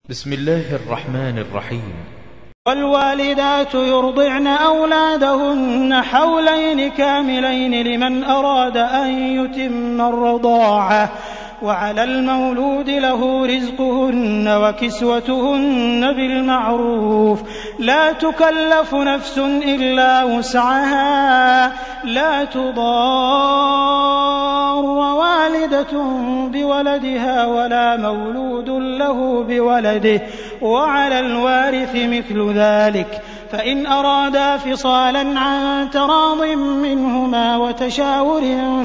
بسم الله الرحمن الرحيم. والوالدات يرضعن أولادهن حولين كاملين لمن أراد أن يتم الرضاعة، وعلى المولود له رزقهن وكسوتهن بالمعروف، لا تكلف نفس إلا وسعها، لا تضار والدة بولدها ولا مولود له بولده، وعلى الوارث مثل ذلك، فإن أرادا فصالا عن تراض منهما وتشاور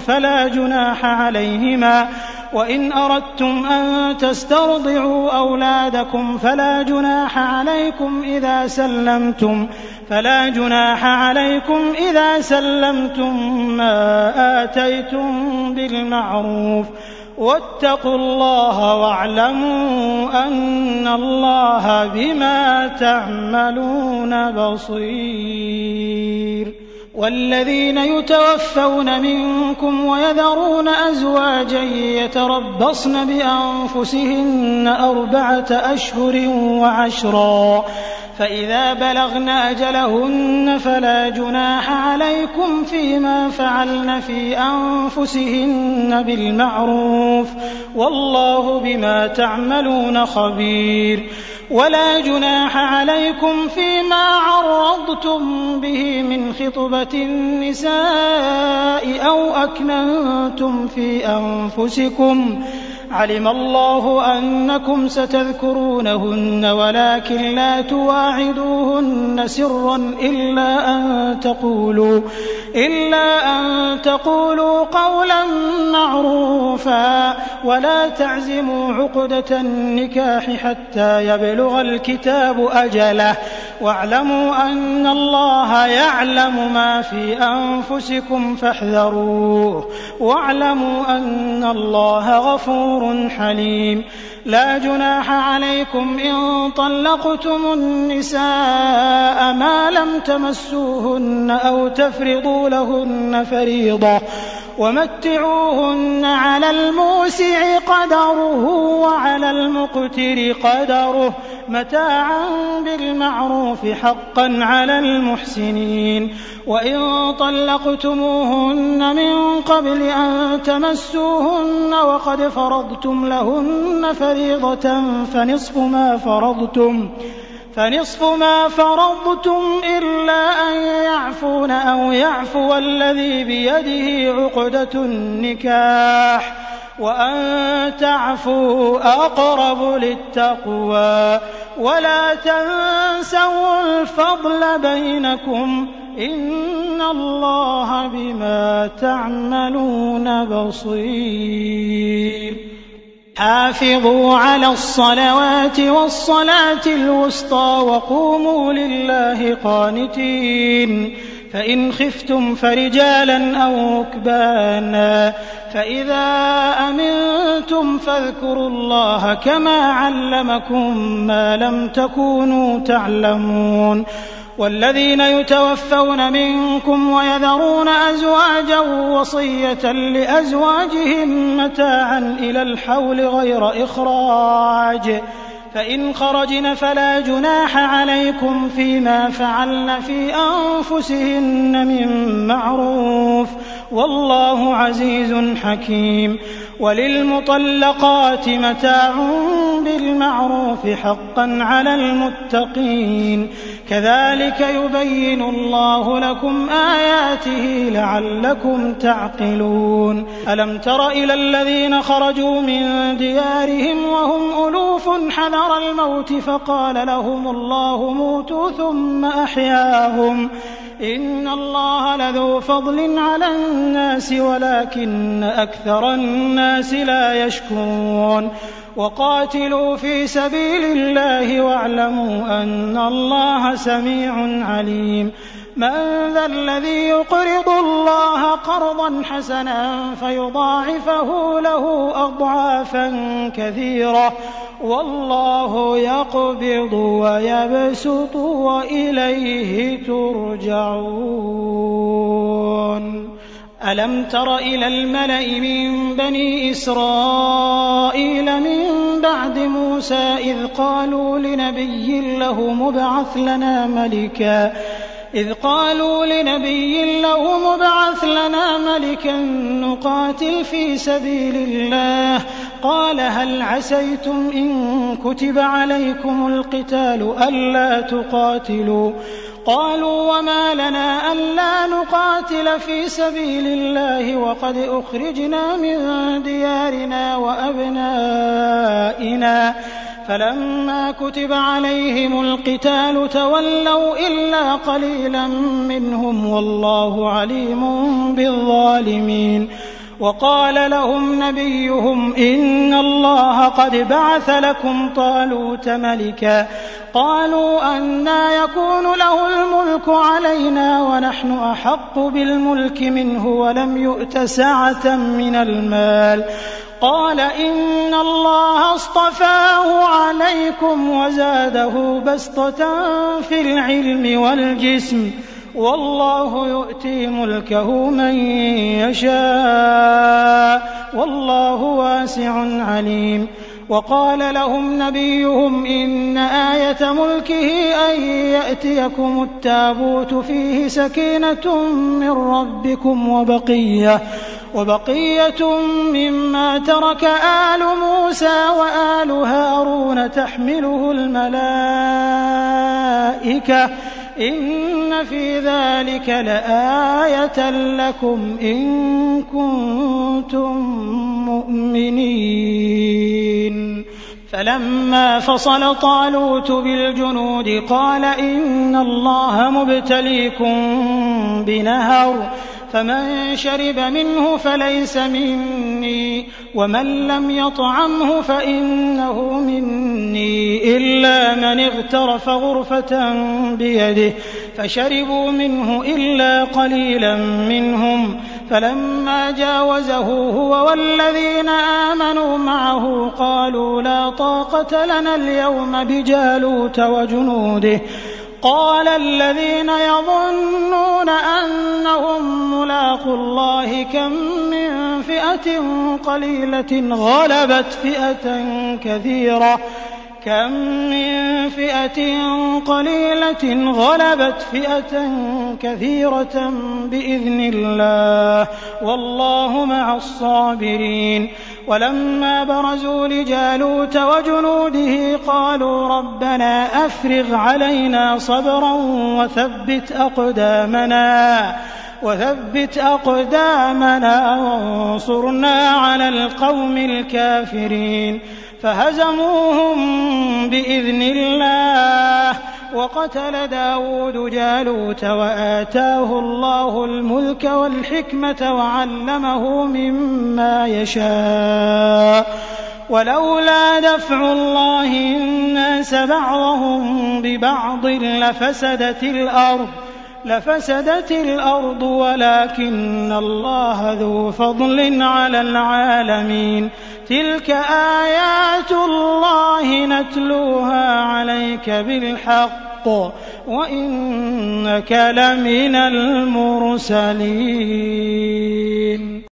فلا جناح عليهما، وإن أردتم أن تسترضعوا أولادكم فلا جناح عليكم إذا سلمتم ما آتيتم بالمعروف، واتقوا الله واعلموا أن الله بما تعملون بصير. والذين يتوفون منكم ويذرون أزواجا يتربصن بأنفسهن 4 أشهر و10، فإذا بلغن أجلهن فلا جناح عليكم فيما فعلن في أنفسهن بالمعروف، والله بما تعملون خبير. ولا جناح عليكم فيما عرضتم به من خطبة النساء أو أكننتم في أنفسكم، علم الله أنكم ستذكرونهن ولكن لا تواعدوهن سرا إلا أن تقولوا قولا معروفا، ولا تعزموا عقدة النكاح حتى يبلغ الكتاب أجله، واعلموا أن الله يعلم ما في أنفسكم فاحذروه، واعلموا أن الله غفور حليم. لا جناح عليكم إن طلقتم النساء ما لم تمسوهن أو تفرضوا لهن فريضة، ومتعوهن على الموسع قدره وعلى المقتر قدره متاعا بالمعروف حقا على المحسنين. وإن طلقتموهن من قبل أن تمسوهن وقد فرضتم لهن فريضة فنصف ما فرضتم إلا أن يعفون أو يعفو الذي بيده عقدة النكاح، وأن تعفوا أقرب للتقوى، ولا تنسوا الفضل بينكم، إن الله بما تعملون بصير. حافظوا على الصلوات والصلاة الوسطى وقوموا لله قانتين، فإن خفتم فرجالا أو ركبانا، فإذا أمنتم فاذكروا الله كما علمكم ما لم تكونوا تعلمون. والذين يتوفون منكم ويذرون أزواجا وصية لأزواجهم متاعا إلى الحول غير إخراج، فإن خرجن فلا جناح عليكم فيما فعلن في أنفسهن من معروف، والله عزيز حكيم. وللمطلقات متاع بالمعروف حقا على المتقين، كذلك يبين الله لكم آياته لعلكم تعقلون. ألم تر إلى الذين خرجوا من ديارهم وهم ألوف حذر الموت فقال لهم الله موتوا ثم أحياهم، إن الله لذو فضل على الناس ولكن أكثر الناس لا يشكرون. وقاتلوا في سبيل الله واعلموا أن الله سميع عليم. من ذا الذي يقرض الله قرضا حسنا فيضاعفه له أضعافا كثيرة، والله يقبض ويبسط وإليه ترجعون. ألم تر إلى الملأ من بني إسرائيل من بعد موسى إذ قالوا لنبي له مبعث لنا ملكا نقاتل في سبيل الله قال هل عسيتم إن كتب عليكم القتال ألا تقاتلوا قالوا وما لنا ألا نقاتل في سبيل الله وقد أخرجنا من ديارنا وأبنائنا فلما كتب عليهم القتال تولوا إلا قليلا منهم والله عليم بالظالمين وقال لهم نبيهم إن الله قد بعث لكم طالوت ملكا قالوا أنى يكون له الملك علينا ونحن أحق بالملك منه ولم يؤت سعة من المال قال إن الله اصطفاه عليكم وزاده بسطة في العلم والجسم والله يؤتي ملكه من يشاء والله واسع عليم وقال لهم نبيهم إن آية ملكه أن يأتيكم التابوت فيه سكينة من ربكم وبقية مما ترك آل موسى وآل هارون تحمله الملائكة إن في ذلك لآية لكم إن كنتم مؤمنين فلما فصل طالوت بالجنود قال إن الله مبتليكم بنهر فمن شرب منه فليس مني ومن لم يطعمه فإنه مني إلا من اغترف غرفة بيده فشربوا منه إلا قليلا منهم فلما جاوزه هو والذين آمنوا معه قالوا لا طاقة لنا اليوم بجالوت وجنوده قال الذين يظنون أنهم ملاقو الله كم من فئة قليلة غلبت فئة كثيرة بإذن الله والله مع الصابرين ولما برزوا لجالوت وجنوده قالوا ربنا أفرغ علينا صبرا وثبت أقدامنا وانصرنا على القوم الكافرين فهزموهم بإذن الله وقتل داود جالوت وآتاه الله الملك والحكمة وعلمه مما يشاء ولولا دفع الله الناس بعضهم ببعض لفسدت الأرض ولكن الله ذو فضل على العالمين تلك آيات الله نتلوها عليك بالحق وإنك لمن المرسلين